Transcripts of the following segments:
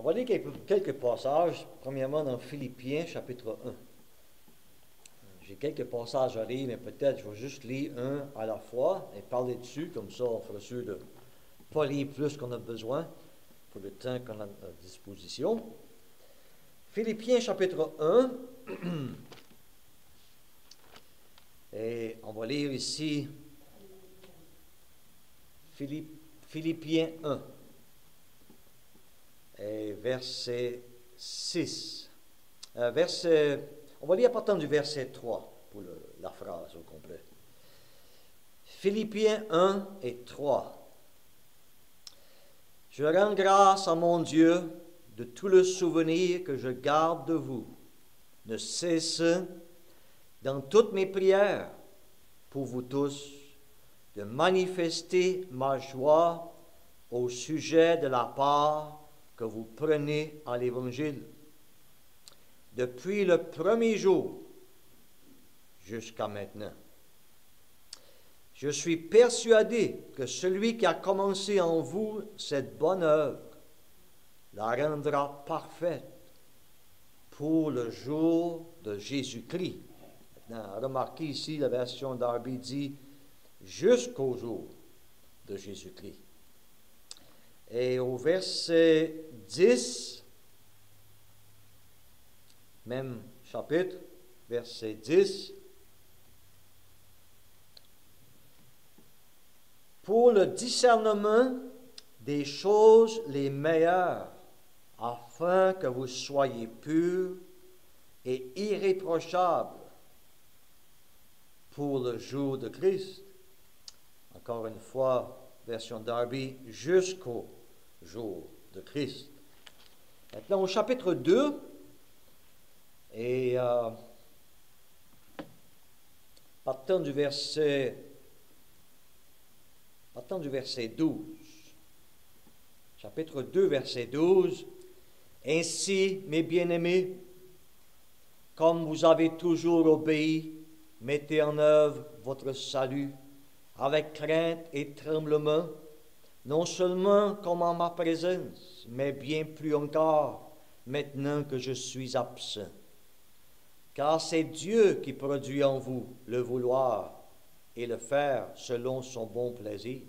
On va lire quelques passages, premièrement dans Philippiens, chapitre 1. J'ai quelques passages à lire, mais peut-être je vais juste lire un à la fois et parler dessus, comme ça on fera sûr de ne pas lire plus qu'on a besoin pour le temps qu'on a à disposition. Philippiens, chapitre 1, et on va lire ici Philippiens 1. Et verset 6. On va lire à partir du verset 3 pour la phrase au complet. Philippiens 1 et 3. Je rends grâce à mon Dieu de tout le souvenir que je garde de vous, ne cesse dans toutes mes prières pour vous tous de manifester ma joie au sujet de la part que vous prenez à l'Évangile. Depuis le premier jour jusqu'à maintenant. Je suis persuadé que celui qui a commencé en vous cette bonne œuvre la rendra parfaite pour le jour de Jésus-Christ. Maintenant, remarquez ici, la version d'Arby dit jusqu'au jour de Jésus-Christ. Et au verset 10, même chapitre, verset 10, pour le discernement des choses les meilleures, afin que vous soyez purs et irréprochables pour le jour de Christ. Encore une fois, version Darby, jusqu'au jour de Christ. Maintenant, au chapitre 2, et partant du verset 12, chapitre 2, verset 12, « Ainsi, mes bien-aimés, comme vous avez toujours obéi, mettez en œuvre votre salut avec crainte et tremblement, non seulement comme en ma présence, mais bien plus encore maintenant que je suis absent. Car c'est Dieu qui produit en vous le vouloir et le faire selon son bon plaisir.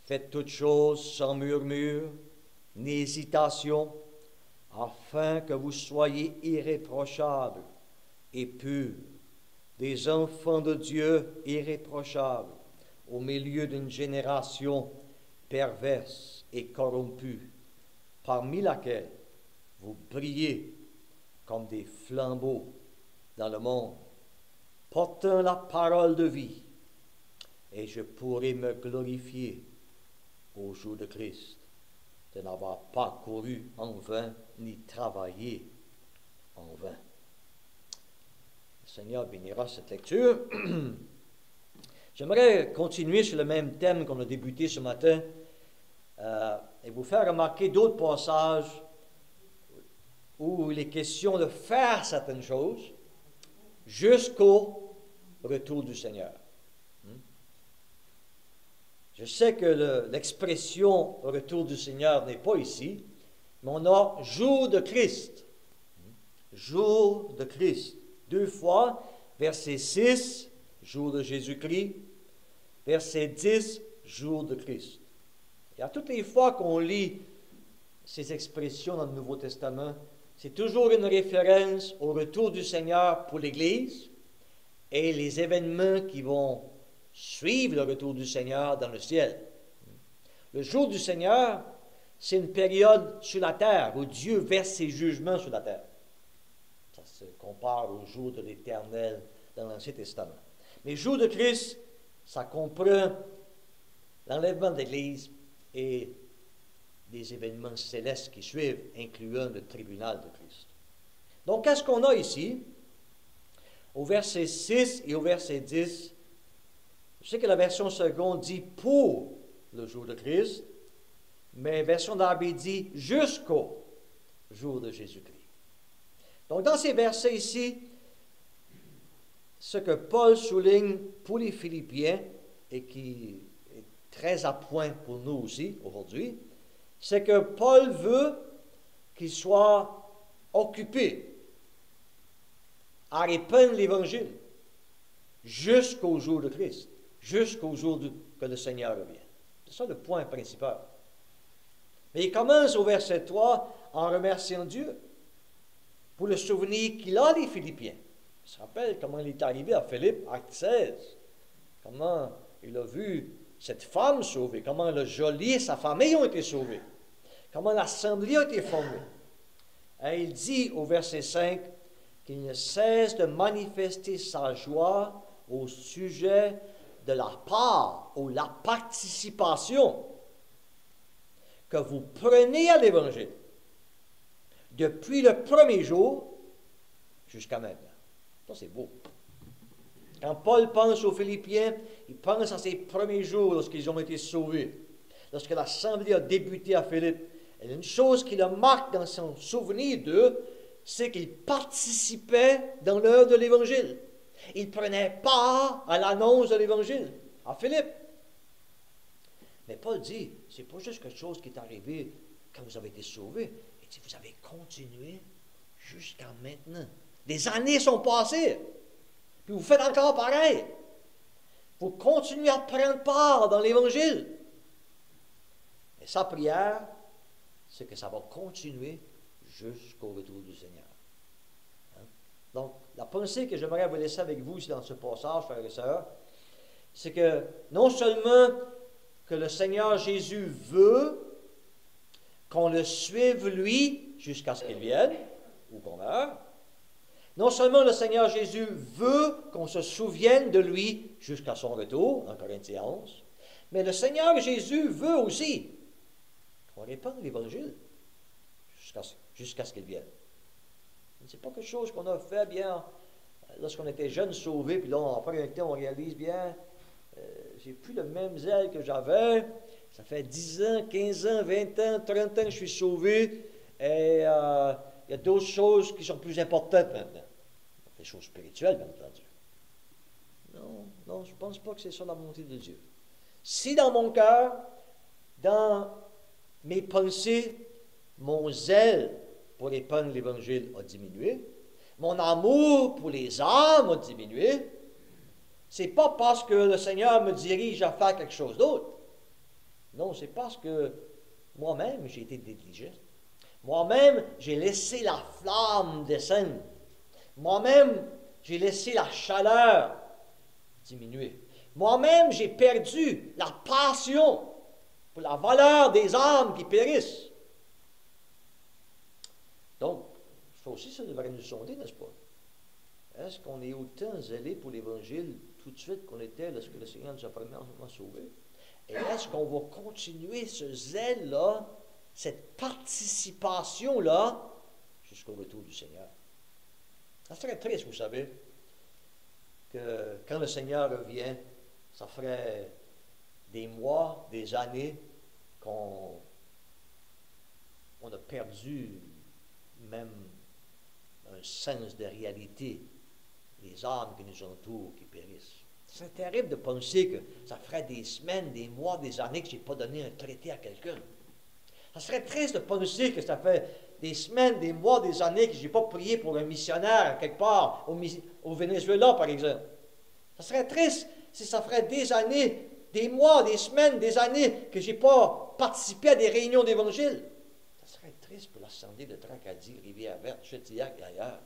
Faites toutes choses sans murmure, ni hésitation, afin que vous soyez irréprochables et purs, des enfants de Dieu irréprochables, au milieu d'une génération perverse et corrompue, parmi laquelle vous brillez comme des flambeaux dans le monde, portant la parole de vie, et je pourrai me glorifier au jour de Christ, de n'avoir pas couru en vain, ni travaillé en vain. Le Seigneur bénira cette lecture. J'aimerais continuer sur le même thème qu'on a débuté ce matin et vous faire remarquer d'autres passages où il est question de faire certaines choses jusqu'au retour du Seigneur. Je sais que l'expression « retour du Seigneur » n'est pas ici, mais on a « jour de Christ ». Jour de Christ. 2 fois, verset 6, jour de Jésus-Christ, verset 10, jour de Christ. Et à toutes les fois qu'on lit ces expressions dans le Nouveau Testament, c'est toujours une référence au retour du Seigneur pour l'Église et les événements qui vont suivre le retour du Seigneur dans le ciel. Le jour du Seigneur, c'est une période sur la terre où Dieu verse ses jugements sur la terre. Ça se compare au jour de l'Éternel dans l'Ancien Testament. Mais le jour de Christ, ça comprend l'enlèvement de l'Église et des événements célestes qui suivent, incluant le tribunal de Christ. Donc, qu'est-ce qu'on a ici? Au verset 6 et au verset 10, je sais que la version seconde dit « pour le jour de Christ », mais la version d'Arby dit « jusqu'au jour de Jésus-Christ ». Donc, dans ces versets ici, ce que Paul souligne pour les Philippiens et qui est très à point pour nous aussi aujourd'hui, c'est que Paul veut qu'ils soient occupés à répandre l'Évangile jusqu'au jour de Christ, jusqu'au jour que le Seigneur revient. C'est ça le point principal. Mais il commence au verset 3 en remerciant Dieu pour le souvenir qu'il a des Philippiens. Il se rappelle comment il est arrivé à Philippe, acte 16, comment il a vu cette femme sauvée, comment le geôlier et sa famille ont été sauvés, comment l'assemblée a été formée. Et il dit au verset 5 qu'il ne cesse de manifester sa joie au sujet de la part ou la participation que vous prenez à l'Évangile depuis le premier jour jusqu'à maintenant. Ça, c'est beau. Quand Paul pense aux Philippiens, il pense à ces premiers jours lorsqu'ils ont été sauvés, lorsque l'assemblée a débuté à Philippe. Et une chose qui le marque dans son souvenir d'eux, c'est qu'ils participaient dans l'œuvre de l'Évangile. Ils prenaient part à l'annonce de l'Évangile à Philippe. Mais Paul dit, c'est pas juste quelque chose qui est arrivé quand vous avez été sauvés. Il dit, vous avez continué jusqu'à maintenant. Des années sont passées. Puis vous faites encore pareil. Vous continuez à prendre part dans l'Évangile. Et sa prière, c'est que ça va continuer jusqu'au retour du Seigneur. Hein? Donc, la pensée que j'aimerais vous laisser avec vous ici dans ce passage, frères et sœurs, c'est que non seulement que le Seigneur Jésus veut qu'on le suive lui jusqu'à ce qu'il vienne, ou qu'on meure, non seulement le Seigneur Jésus veut qu'on se souvienne de lui jusqu'à son retour, en Corinthiens 11, mais le Seigneur Jésus veut aussi qu'on répande l'Évangile jusqu'à ce qu'il vienne. Ce n'est pas quelque chose qu'on a fait bien lorsqu'on était jeunes sauvés, puis là, après un temps, on réalise bien, j'ai plus le même zèle que j'avais. Ça fait 10 ans, 15 ans, 20 ans, 30 ans que je suis sauvé, et il y a d'autres choses qui sont plus importantes maintenant. Des choses spirituelles, bien entendu. Non, je ne pense pas que c'est ça la volonté de Dieu. Si dans mon cœur, dans mes pensées, mon zèle pour répandre l'Évangile a diminué, mon amour pour les âmes a diminué, c'est pas parce que le Seigneur me dirige à faire quelque chose d'autre. Non, c'est parce que moi-même, j'ai été négligent. Moi-même, j'ai laissé la flamme descendre. Moi-même, j'ai laissé la chaleur diminuer. Moi-même, j'ai perdu la passion pour la valeur des âmes qui périssent. Donc, ça aussi, ça devrait nous sonder, n'est-ce pas? Est-ce qu'on est autant zélé pour l'Évangile tout de suite qu'on était lorsque le Seigneur nous a premièrement sauvés? Et est-ce qu'on va continuer ce zèle-là, cette participation-là, jusqu'au retour du Seigneur? Ça serait triste, vous savez, que quand le Seigneur revient, ça ferait des mois, des années qu'on a perdu même un sens de réalité, les âmes qui nous entourent, qui périssent. C'est terrible de penser que ça ferait des semaines, des mois, des années que je n'ai pas donné un traité à quelqu'un. Ça serait triste de penser que ça fait des semaines, des mois, des années que je n'ai pas prié pour un missionnaire quelque part, au Venezuela par exemple. Ça serait triste si ça ferait des années, des mois, des semaines, des années que je n'ai pas participé à des réunions d'évangile. Ça serait triste pour l'assemblée de Tracadie, Rivière-Verte, Chetillac et ailleurs.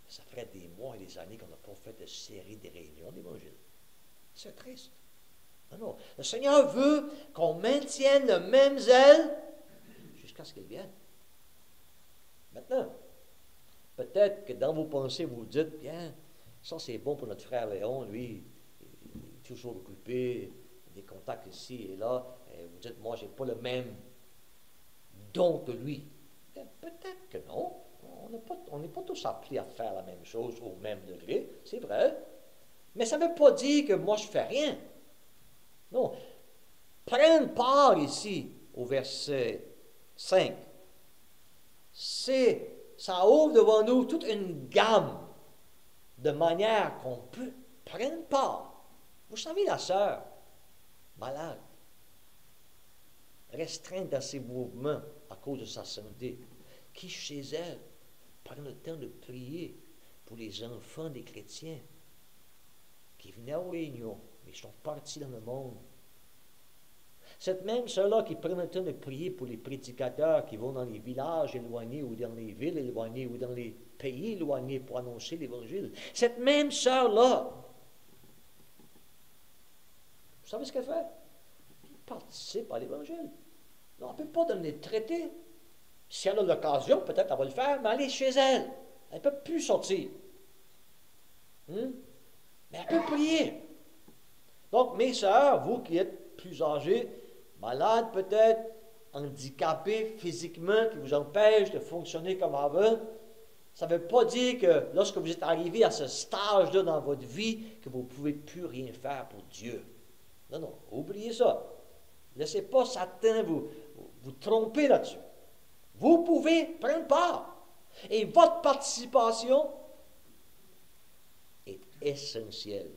Ça ferait des mois et des années qu'on n'a pas fait de série de réunions d'évangile. C'est triste. Non. Le Seigneur veut qu'on maintienne le même zèle jusqu'à ce qu'il vienne. Maintenant, peut-être que dans vos pensées, vous vous dites, bien, ça c'est bon pour notre frère Léon, lui, il est toujours occupé, des contacts ici et là, et vous dites, moi, je n'ai pas le même don que lui. Bien, peut-être que non. On n'est pas tous appelés à faire la même chose au même degré, c'est vrai. Mais ça ne veut pas dire que moi, je ne fais rien. Non. Prendre part ici, au verset 5, ça ouvre devant nous toute une gamme de manières qu'on peut prendre part. Vous savez, la sœur, malade, restreinte dans ses mouvements à cause de sa santé, qui chez elles prennent le temps de prier pour les enfants des chrétiens qui venaient aux réunions, mais sont partis dans le monde. Cette même sœur-là qui prend le temps de prier pour les prédicateurs qui vont dans les villages éloignés ou dans les villes éloignées ou dans les pays éloignés pour annoncer l'Évangile. Cette même sœur-là, vous savez ce qu'elle fait? Elle participe à l'Évangile. Non, elle ne peut pas donner de traité. Si elle a l'occasion, peut-être elle va le faire, mais elle est chez elle. Elle ne peut plus sortir. Mais elle peut prier. Donc, mes sœurs, vous qui êtes plus âgées, malades peut-être, handicapés physiquement, qui vous empêchent de fonctionner comme avant, ça ne veut pas dire que lorsque vous êtes arrivé à ce stage-là dans votre vie, que vous ne pouvez plus rien faire pour Dieu. Non, non, oubliez ça. Ne laissez pas Satan vous tromper là-dessus. Vous pouvez prendre part. Et votre participation est essentielle.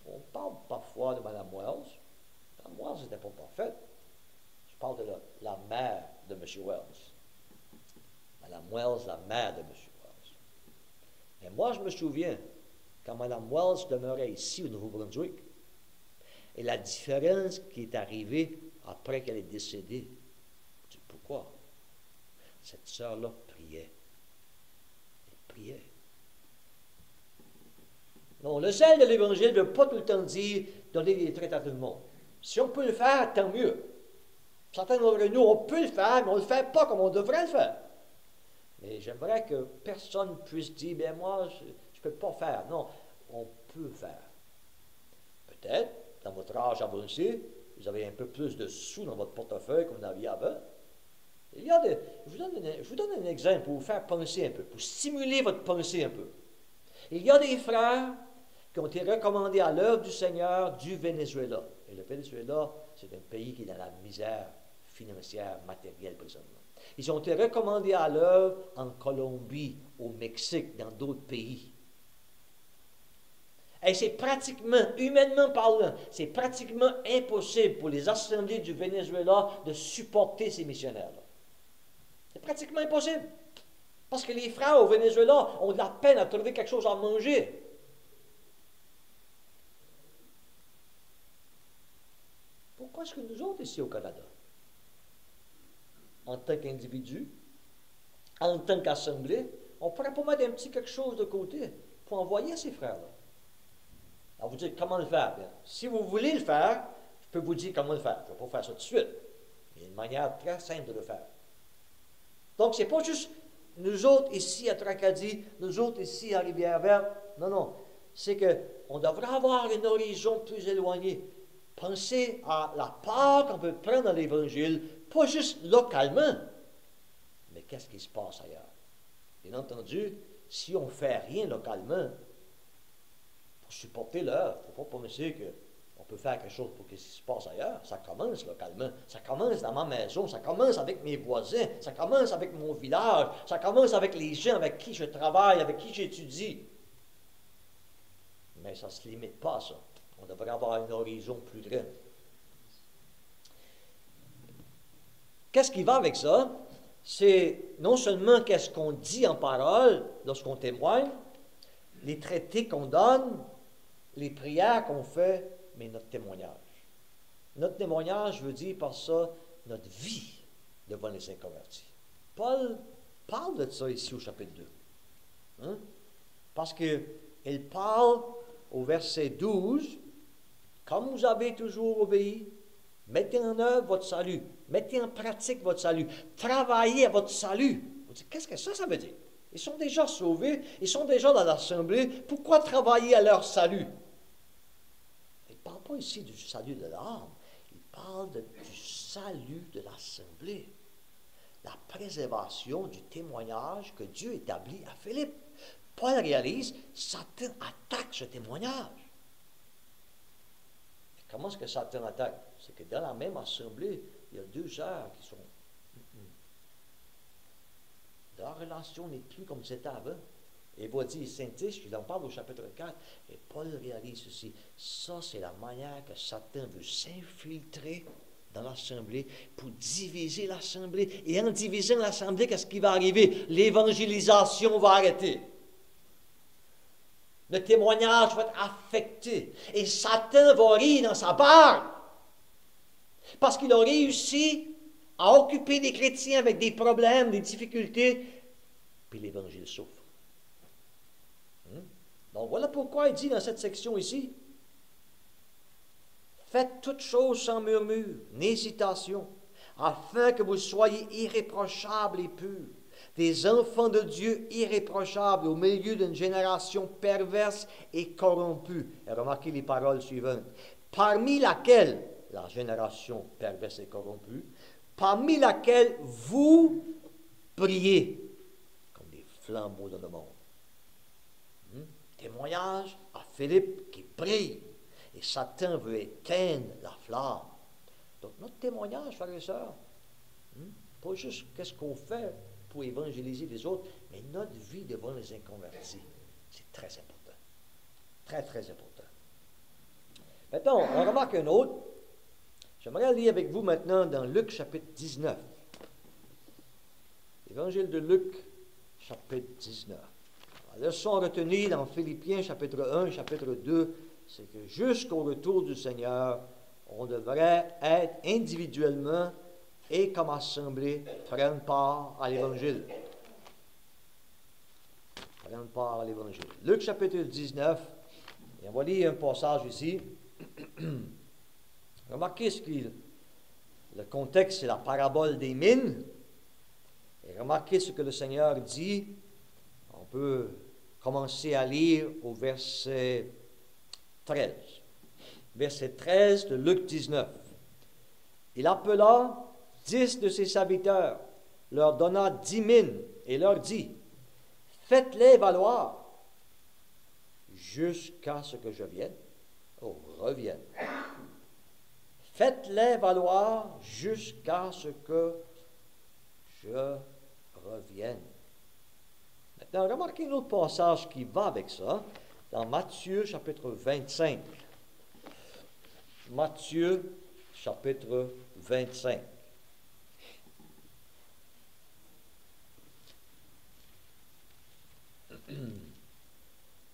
On parle parfois de Mme Wells. Mme Wells n'était pas parfaite. Je parle de la mère de M. Wells. Mme Wells, la mère de M. Wells. Mais moi, je me souviens, quand Mme Wells demeurait ici au Nouveau-Brunswick, et la différence qui est arrivée après qu'elle est décédée. Pourquoi? Cette sœur-là priait. Elle priait. Non, le zèle de l'Évangile ne veut pas tout le temps dire donner des traites à tout le monde. Si on peut le faire, tant mieux. Certains d'entre nous, on peut le faire, mais on ne le fait pas comme on devrait le faire. Mais j'aimerais que personne puisse dire, bien moi, je ne peux pas faire. Non, on peut faire. Peut-être, dans votre âge avancé, vous avez un peu plus de sous dans votre portefeuille que vous n'aviez avant. Je vous donne un exemple pour vous faire penser un peu, pour stimuler votre pensée un peu. Il y a des frères qui ont été recommandés à l'œuvre du Seigneur du Venezuela. Et le Venezuela, c'est un pays qui est dans la misère financière, matérielle présentement. Ils ont été recommandés à l'œuvre en Colombie, au Mexique, dans d'autres pays. Et c'est pratiquement, humainement parlant, c'est pratiquement impossible pour les assemblées du Venezuela de supporter ces missionnaires-là. C'est pratiquement impossible. Parce que les frères au Venezuela ont de la peine à trouver quelque chose à manger. Pourquoi est-ce que nous autres, ici au Canada, en tant qu'individus, en tant qu'assemblée, on ne pourrait pas mettre un petit quelque chose de côté pour envoyer ces frères-là? Alors vous dites, comment le faire? Bien, si vous voulez le faire, je peux vous dire comment le faire. Je ne vais pas faire ça tout de suite. Il y a une manière très simple de le faire. Donc, ce n'est pas juste nous autres ici à Tracadie, nous autres ici à Rivière-Verte. Non, non. C'est qu'on devrait avoir un horizon plus éloigné. Pensez à la part qu'on peut prendre dans l'Évangile, pas juste localement, mais qu'est-ce qui se passe ailleurs? Bien entendu, si on ne fait rien localement, pour supporter l'œuvre, il ne faut pas penser qu'on peut faire quelque chose pour ce qui se passe ailleurs. Ça commence localement. Ça commence dans ma maison. Ça commence avec mes voisins. Ça commence avec mon village. Ça commence avec les gens avec qui je travaille, avec qui j'étudie. Mais ça ne se limite pas à ça. On devrait avoir un horizon plus grand. Qu'est-ce qui va avec ça? C'est non seulement qu'est-ce qu'on dit en parole lorsqu'on témoigne, les traités qu'on donne, les prières qu'on fait, mais notre témoignage. Notre témoignage veut dire par ça notre vie devant les inconvertis. Paul parle de ça ici au chapitre 2. Hein? Parce qu'il parle au verset 12, « Comme vous avez toujours obéi, mettez en œuvre votre salut, mettez en pratique votre salut, travaillez à votre salut. » Vous dites, qu'est-ce que ça veut dire? Ils sont déjà sauvés, ils sont déjà dans l'assemblée, pourquoi travailler à leur salut? Il ne parle pas ici du salut de l'âme, il parle du salut de l'assemblée. La préservation du témoignage que Dieu établit à Philippe. Paul réalise, Satan attaque ce témoignage. Et comment est-ce que Satan attaque? C'est que dans la même assemblée, il y a deux sœurs qui sont... Leur relation n'est plus comme c'était avant. Et il va dire, Saint-Tiche, il en parle au chapitre 4, et Paul réalise ceci. Ça, c'est la manière que Satan veut s'infiltrer dans l'assemblée pour diviser l'assemblée. Et en divisant l'assemblée, qu'est-ce qui va arriver? L'évangélisation va arrêter. Le témoignage va être affecté. Et Satan va rire dans sa barbe. Parce qu'il a réussi à occuper des chrétiens avec des problèmes, des difficultés, puis l'Évangile souffre. Donc voilà pourquoi il dit dans cette section ici, faites toutes choses sans murmure, ni hésitation, afin que vous soyez irréprochables et purs, des enfants de Dieu irréprochables au milieu d'une génération perverse et corrompue. Et remarquez les paroles suivantes. Parmi laquelle, la génération perverse et corrompue, parmi laquelle vous brillez comme des flambeaux dans le monde. Témoignage à Philippe qui brille. Et Satan veut éteindre la flamme. Donc notre témoignage, frères et sœurs, pas juste qu'est-ce qu'on fait pour évangéliser les autres, mais notre vie devant les inconvertis. C'est très important. Très, très important. Maintenant, on remarque un autre. J'aimerais lire avec vous maintenant dans Luc chapitre 19. Évangile de Luc chapitre 19. La leçon retenue dans Philippiens chapitre 1, chapitre 2, c'est que jusqu'au retour du Seigneur, on devrait être individuellement et comme assemblée prendre part à l'Évangile. Prendre part à l'Évangile. Luc chapitre 19, et on va lire un passage ici. Remarquez le contexte, c'est la parabole des mines. Et remarquez ce que le Seigneur dit. On peut commencer à lire au verset 13. Verset 13 de Luc 19. Il appela 10 de ses serviteurs, leur donna 10 mines et leur dit, faites-les valoir jusqu'à ce que je vienne. Oh, revienne. Faites-les valoir jusqu'à ce que je revienne. Maintenant, remarquez un autre passage qui va avec ça, dans Matthieu chapitre 25. Matthieu chapitre 25.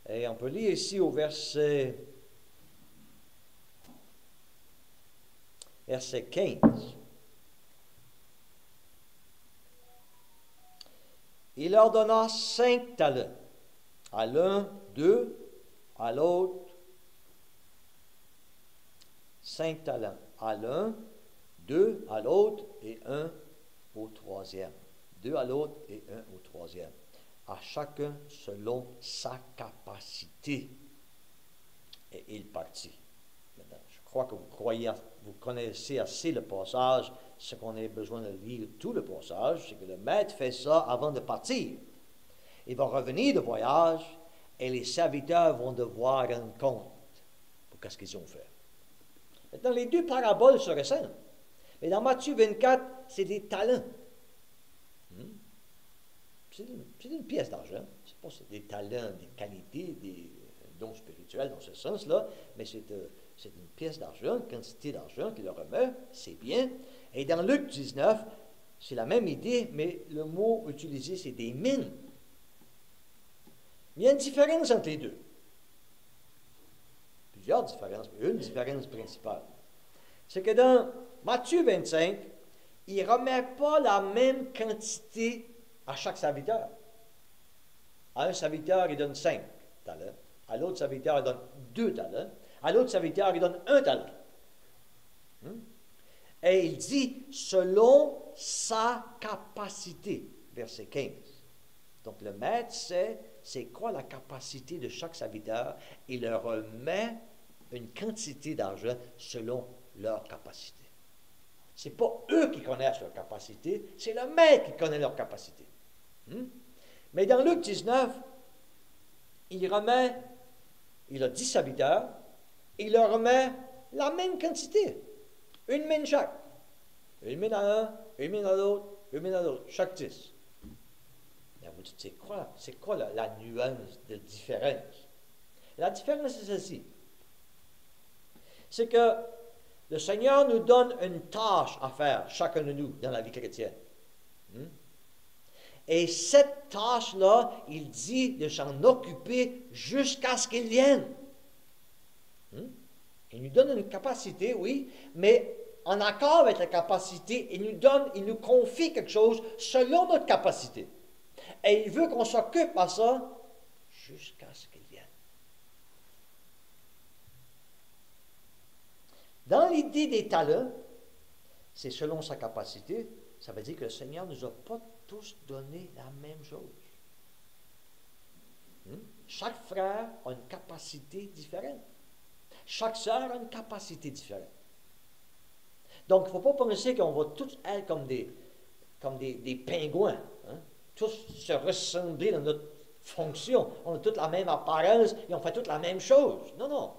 Et on peut lire ici au verset 15. Il leur donna 5 talents. À l'un, 2, à l'autre, 5 talents. À l'un, 2 à l'autre et 1 au troisième. 2 à l'autre et 1 au troisième. À chacun selon sa capacité. Et il partit. Maintenant, je crois que vous connaissez assez le passage. Ce qu'on a besoin de lire tout le passage, c'est que le maître fait ça avant de partir. Il va revenir de voyage et les serviteurs vont devoir rendre compte pour ce qu'ils ont fait. Maintenant, les deux paraboles se ressemblent. Mais dans Matthieu 24, c'est des talents. C'est une pièce d'argent. C'est pas des talents, des qualités, des dons spirituels dans ce sens-là, mais c'est une pièce d'argent, une quantité d'argent qu'il leur remet, c'est bien. Et dans Luc 19, c'est la même idée, mais le mot utilisé, c'est des mines. Il y a une différence entre les deux. Plusieurs différences, mais une différence principale. C'est que dans Matthieu 25, il ne remet pas la même quantité à chaque serviteur. À un serviteur, il donne 5 talents. À l'autre serviteur, il donne 2 talents. À l'autre serviteur, il donne 1 talent. Et il dit, selon sa capacité, verset 15. Donc le maître sait c'est quoi la capacité de chaque serviteur. Il leur remet une quantité d'argent selon leur capacité. Ce n'est pas eux qui connaissent leur capacité, c'est le maître qui connaît leur capacité. Mais dans Luc 19, il a 10 serviteurs, il leur remet la même quantité. Une mine chaque. Une mine à un, une mine à l'autre, une mine à l'autre. Chaque 10. Et vous dites, c'est quoi la nuance de différence? La différence, c'est celle-ci. C'est que Le Seigneur nous donne une tâche à faire, chacun de nous, dans la vie chrétienne. Hmm? Et cette tâche-là, il dit de s'en occuper jusqu'à ce qu'il vienne. Hmm? Il nous donne une capacité, oui, mais en accord avec la capacité, il nous confie quelque chose selon notre capacité. Et il veut qu'on s'occupe à ça jusqu'à ce qu'il vienne. Dans l'idée des talents, c'est selon sa capacité. Ça veut dire que le Seigneur ne nous a pas tous donné la même chose. Chaque frère a une capacité différente. Chaque sœur a une capacité différente. Donc, il ne faut pas penser qu'on va tous être comme des pingouins, hein? Tous se ressembler dans notre fonction. On a toute la même apparence et on fait toute la même chose. Non, non.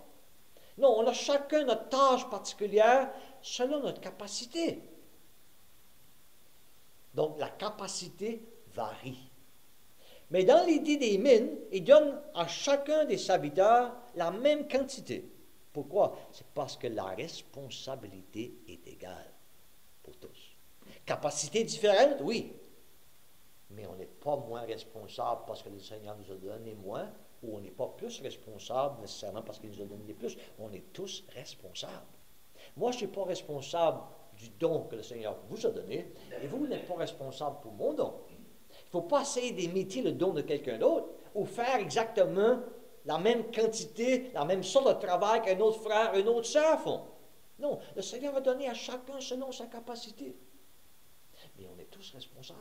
Non, on a chacun notre tâche particulière selon notre capacité. Donc, la capacité varie. Mais dans l'idée des mines, il donne à chacun des serviteurs la même quantité. Pourquoi? C'est parce que la responsabilité est égale pour tous. Capacité différente, oui. Mais on n'est pas moins responsable parce que le Seigneur nous a donné moins, ou on n'est pas plus responsable nécessairement parce qu'il nous a donné plus. On est tous responsables. Moi, je ne suis pas responsable du don que le Seigneur vous a donné, et vous n'êtes pas responsable pour mon don. Il ne faut pas essayer d'imiter le don de quelqu'un d'autre, ou faire exactement la même quantité, la même sorte de travail qu'un autre frère, une autre sœur font. Non, le Seigneur a donné à chacun selon sa capacité. Mais on est tous responsables,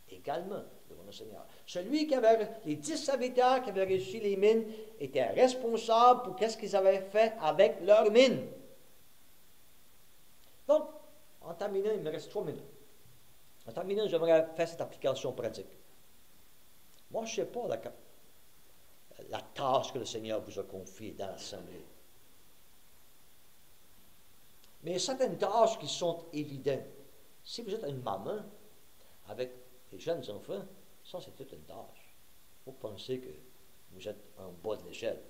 également, devant le Seigneur. Celui qui avait, les 10 serviteurs qui avaient reçu les mines, étaient responsables pour qu'est-ce qu'ils avaient fait avec leurs mines. Donc, en terminant, il me reste 3 minutes. En terminant, j'aimerais faire cette application pratique. Moi, je ne sais pas la tâche que le Seigneur vous a confiée dans l'Assemblée. Mais il y a certaines tâches qui sont évidentes. Si vous êtes une maman avec des jeunes enfants, ça, c'est toute une tâche. Vous pensez que vous êtes en bas de l'échelle.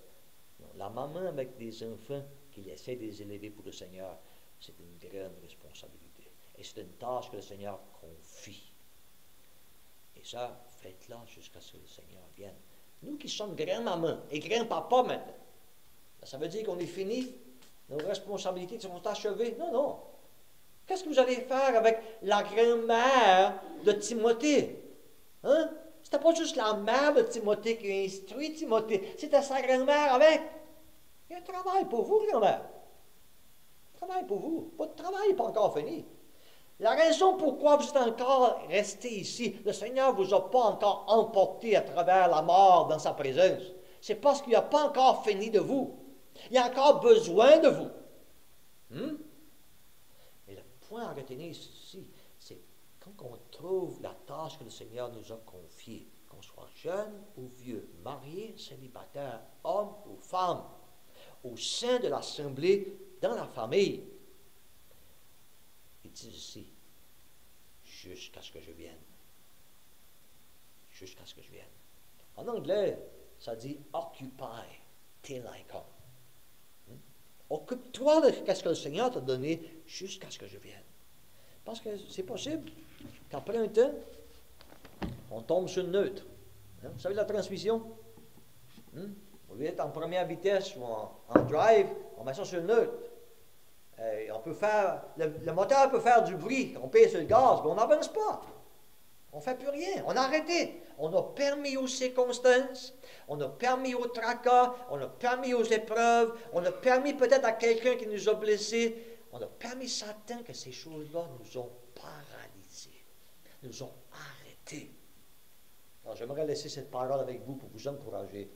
Non, la maman avec des enfants qui essaie de les élever pour le Seigneur, c'est une grande responsabilité. Et c'est une tâche que le Seigneur confie. Et ça, faites-la jusqu'à ce que le Seigneur vienne. Nous qui sommes grands-mamans et grands-papas maintenant, ça veut dire qu'on est fini, nos responsabilités sont achevées. Non, non. Qu'est-ce que vous allez faire avec la grand-mère de Timothée? Hein? C'était pas juste la mère de Timothée qui a instruit Timothée, c'était sa grand-mère avec. Il y a un travail pour vous, grand-mère. Travail pour vous. Votre travail n'est pas encore fini. La raison pourquoi vous êtes encore resté ici, le Seigneur ne vous a pas encore emporté à travers la mort dans sa présence. C'est parce qu'il n'a pas encore fini de vous. Il a encore besoin de vous. Et le point à retenir ici, c'est quand on trouve la tâche que le Seigneur nous a confiée, qu'on soit jeune ou vieux, marié, célibataire, homme ou femme, au sein de l'Assemblée, dans la famille, il dit ici, jusqu'à ce que je vienne. Jusqu'à ce que je vienne. En anglais, ça dit occupy till I come. Occupe-toi de ce que le Seigneur t'a donné jusqu'à ce que je vienne. Parce que c'est possible qu'après un temps, on tombe sur le neutre. Vous savez la transmission? Au lieu d'être en première vitesse ou en drive, on met ça sur le neutre. On peut faire, le moteur peut faire du bruit, on pèse sur le gaz, mais on n'avance pas. On ne fait plus rien, on a arrêté. On a permis aux circonstances, on a permis au tracas, on a permis aux épreuves, on a permis peut-être à quelqu'un qui nous a blessés, on a permis Satan que ces choses-là nous ont paralysés, nous ont arrêtés. Alors j'aimerais laisser cette parole avec vous pour vous encourager.